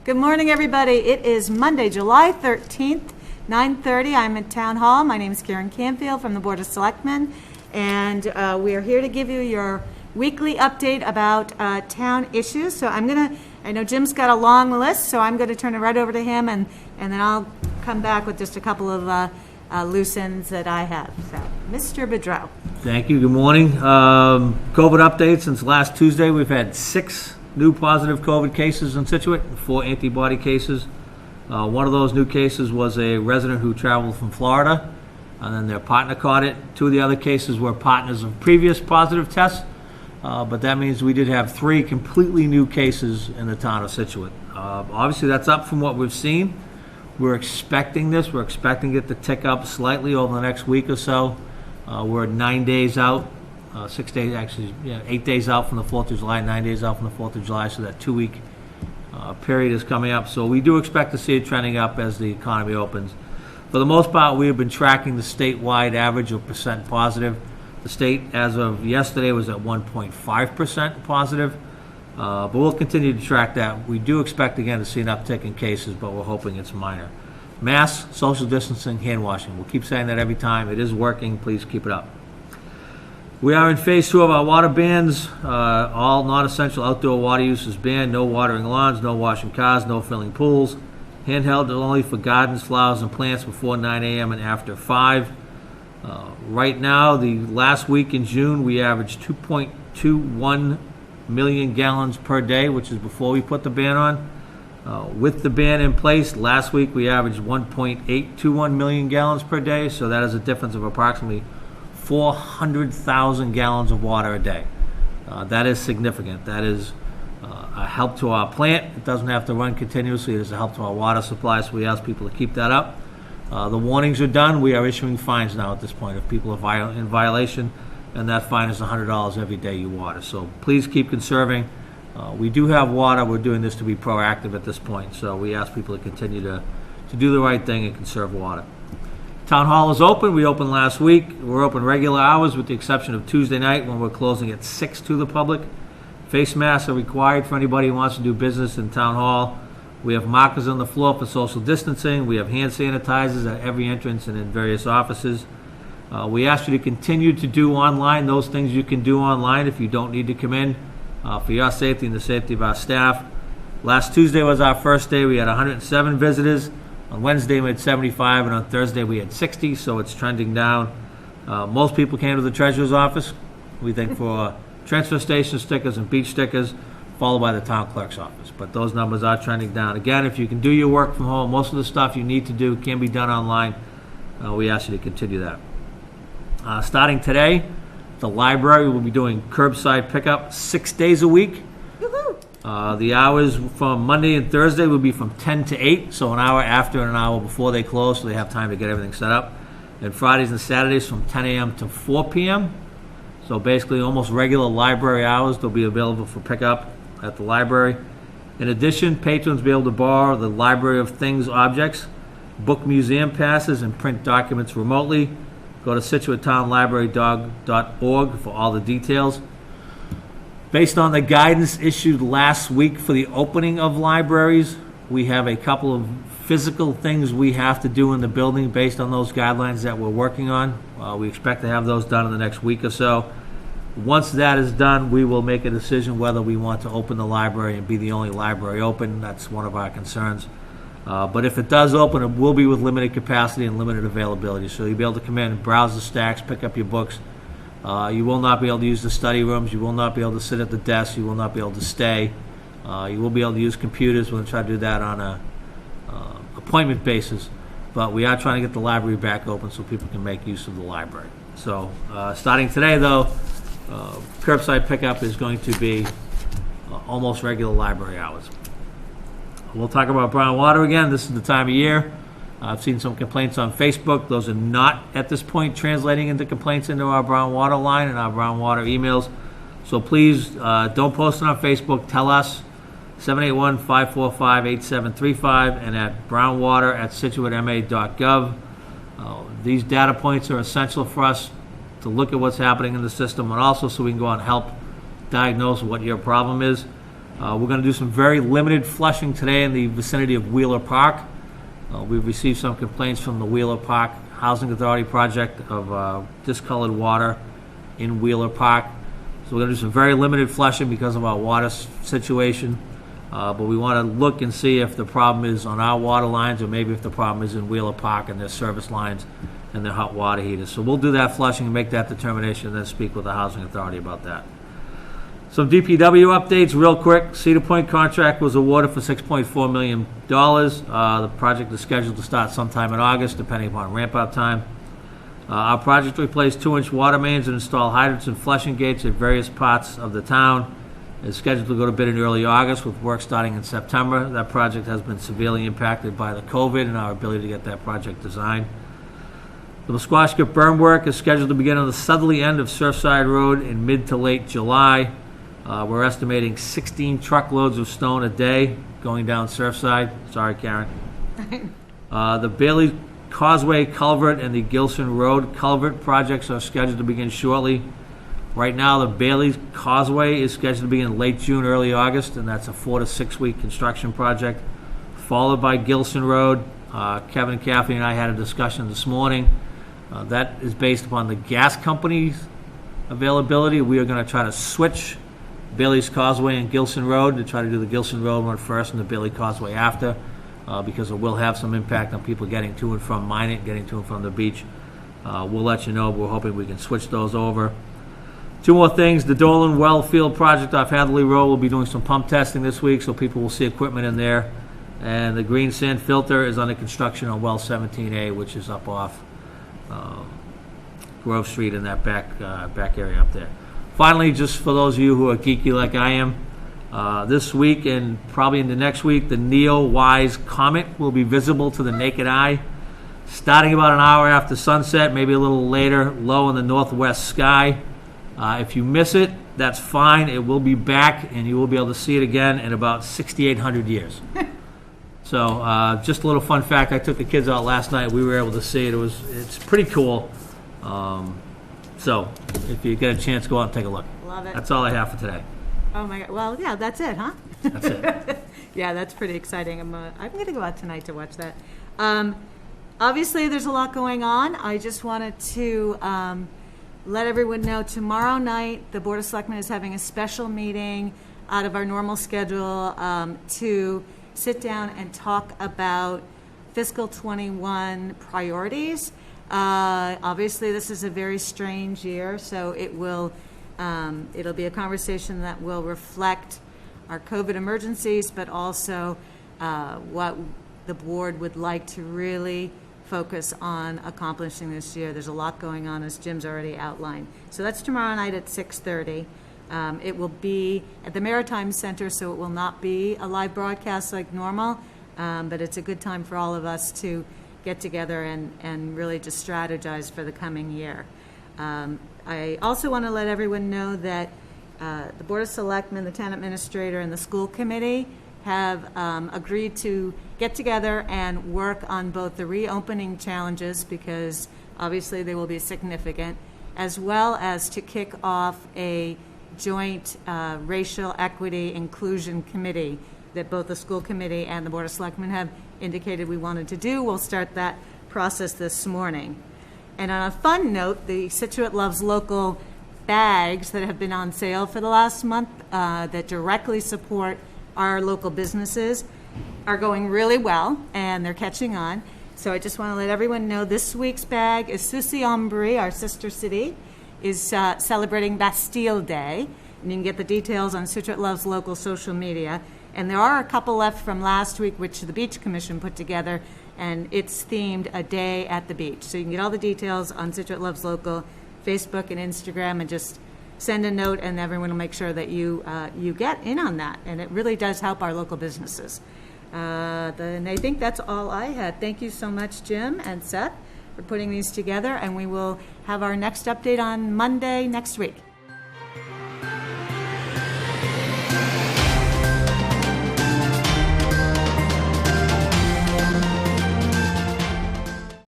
Good morning, everybody. It is Monday, July 13th, 9:30. I'm at Town Hall. My name is Karen Canfield from the Board of Selectmen, and we are here to give you your weekly update about town issues. So I know Jim's got a long list, so I'm going to turn it right over to him, and then I'll come back with just a couple of loose ends that I have. So, Mr. Bedreau. Thank you. Good morning. COVID update. Since last Tuesday, we've had 6 new positive COVID cases in Scituate, 4 antibody cases. One of those new cases was a resident who traveled from Florida, and then their partner caught it. 2 of the other cases were partners of previous positive tests, but that means we did have 3 completely new cases in the town of Scituate. Obviously, that's up from what we've seen. We're expecting this. We're expecting it to tick up slightly over the next week or so. We're 9 days out. 6 days, actually, 8 days out from the 4th of July, 9 days out from the 4th of July, so that 2-week period is coming up. So we do expect to see it trending up as the economy opens. For the most part, we have been tracking the statewide average of percent positive. The state, as of yesterday, was at 1.5% positive, but we'll continue to track that. We do expect, again, to see an uptick in cases, but we're hoping it's minor. Masks, social distancing, hand washing. We'll keep saying that every time. It is working. Please keep it up. We are in phase 2 of our water bans. All non-essential outdoor water use is banned. No watering lawns, no washing cars, no filling pools. Handheld only for gardens, flowers, and plants before 9 a.m. and after 5. Right now, the last week in June, we averaged 2.21 million gallons per day, which is before we put the ban on. With the ban in place, last week we averaged 1.821 million gallons per day, so that is a difference of approximately 400,000 gallons of water a day. That is significant. That is a help to our plant. It doesn't have to run continuously. It is a help to our water supply, so we ask people to keep that up. The warnings are done. We are issuing fines now at this point if people are in violation, and that fine is $100 every day you water. So please keep conserving. We do have water. We're doing this to be proactive at this point, so we ask people to continue to do the right thing and conserve water. Town Hall is open. We opened last week. We're open regular hours with the exception of Tuesday night when we're closing at 6 to the public. Face masks are required for anybody who wants to do business in Town Hall. We have markers on the floor for social distancing. We have hand sanitizers at every entrance and in various offices. We ask you to continue to do online those things you can do online if you don't need to come in for your safety and the safety of our staff. Last Tuesday was our first day. We had 107 visitors. On Wednesday, we had 75, and on Thursday, we had 60, so it's trending down. Most people came to the treasurer's office, we think, for transfer station stickers and beach stickers, followed by the town clerk's office. But those numbers are trending down. Again, if you can do your work from home, most of the stuff you need to do can be done online. We ask you to continue that. Starting today, the library will be doing curbside pickup 6 days a week. The hours from Monday and Thursday will be from 10 to 8, so an hour after and an hour before they close, so they have time to get everything set up. And Fridays and Saturdays from 10 a.m. to 4 p.m. So basically almost regular library hours. They'll be available for pickup at the library. In addition, patrons will be able to borrow the Library of Things objects, book museum passes, and print documents remotely. Go to SituateTownLibrary.org for all the details. Based on the guidance issued last week for the opening of libraries, we have a couple of physical things we have to do in the building based on those guidelines that we're working on. We expect to have those done in the next week or so. Once that is done, we will make a decision whether we want to open the library and be the only library open. That's one of our concerns. But if it does open, it will be with limited capacity and limited availability. So you'll be able to come in and browse the stacks, pick up your books. You will not be able to use the study rooms. You will not be able to sit at the desk. You will not be able to stay. You will be able to use computers. We're going to try to do that on a appointment basis. But we are trying to get the library back open so people can make use of the library. So starting today, though, curbside pickup is going to be almost regular library hours. We'll talk about brown water again. This is the time of year. I've seen some complaints on Facebook. Those are not, at this point, translating into complaints into our brown water line and our brown water emails. So please don't post it on Facebook. Tell us, 781-545-8735 and at brownwater@situatema.gov. These data points are essential for us to look at what's happening in the system and also so we can go out and help diagnose what your problem is. We're going to do some very limited flushing today in the vicinity of Wheeler Park. We've received some complaints from the Wheeler Park Housing Authority project of discolored water in Wheeler Park. So we're going to do some very limited flushing because of our water situation. But we want to look and see if the problem is on our water lines or maybe if the problem is in Wheeler Park and their service lines and their hot water heaters. So we'll do that flushing and make that determination and then speak with the Housing Authority about that. Some DPW updates real quick. Cedar Point contract was awarded for $6.4 million. The project is scheduled to start sometime in August, depending upon ramp-up time. Our project to replace 2-inch water mains and install hydrants and flushing gates at various parts of the town is scheduled to go to bid in early August, with work starting in September. That project has been severely impacted by the COVID and our ability to get that project designed. The Musquashkett burn work is scheduled to begin on the southerly end of Surfside Road in mid to late July. We're estimating 16 truckloads of stone a day going down Surfside. Sorry, Karen. The Bailey Causeway Culvert and the Gilson Road Culvert projects are scheduled to begin shortly. Right now, the Bailey Causeway is scheduled to begin late June, early August, and that's a 4 to 6 week construction project, followed by Gilson Road. Kevin Caffey and I had a discussion this morning. That is based upon the gas company's availability. We are going to try to switch Bailey's Causeway and Gilson Road to try to do the Gilson Road one first and the Bailey Causeway after, because it will have some impact on people getting to and from Minot, getting to and from the beach. We'll let you know. We're hoping we can switch those over. 2 more things. The Dolan Well Field project off Hatherley Road will be doing some pump testing this week, so people will see equipment in there. And the green sand filter is under construction on Well 17A, which is up off Grove Street in that back area up there. Finally, just for those of you who are geeky like I am, this week and probably into next week, the Neowise comet will be visible to the naked eye, starting about an hour after sunset, maybe a little later, low in the northwest sky. If you miss it, that's fine. It will be back, and you will be able to see it again in about 6,800 years. So just a little fun fact. I took the kids out last night. We were able to see it. It's pretty cool. So if you get a chance, go out and take a look. Love it. That's all I have for today. Oh my God. Well, yeah, that's it, huh? That's it. Yeah, that's pretty exciting. I'm going to go out tonight to watch that. Obviously, there's a lot going on. I just wanted to let everyone know tomorrow night the Board of Selectmen is having a special meeting out of our normal schedule to sit down and talk about fiscal 21 priorities. Obviously, this is a very strange year, so it'll be a conversation that will reflect our COVID emergencies, but also what the board would like to really focus on accomplishing this year. There's a lot going on, as Jim's already outlined. So that's tomorrow night at 6:30. It will be at the Maritime Center, so it will not be a live broadcast like normal, but it's a good time for all of us to get together and really just strategize for the coming year. I also want to let everyone know that the Board of Selectmen, the Town Administrator, and the School Committee have agreed to get together and work on both the reopening challenges, because obviously they will be significant, as well as to kick off a joint racial equity inclusion committee that both the School Committee and the Board of Selectmen have indicated we wanted to do. We'll start that process this morning. And on a fun note, the Scituate Loves Local bags that have been on sale for the last month that directly support our local businesses are going really well, and they're catching on. So I just want to let everyone know this week's bag is Sucy-en-Brie, our sister city, is celebrating Bastille Day. And you can get the details on Scituate Loves Local social media. And there are a couple left from last week, which the Beach Commission put together, and it's themed A Day at the Beach. So you can get all the details on Scituate Loves Local, Facebook and Instagram, and just send a note, and everyone will make sure that you get in on that. And it really does help our local businesses. And I think that's all I had. Thank you so much, Jim and Seth, for putting these together, and we will have our next update on Monday next week.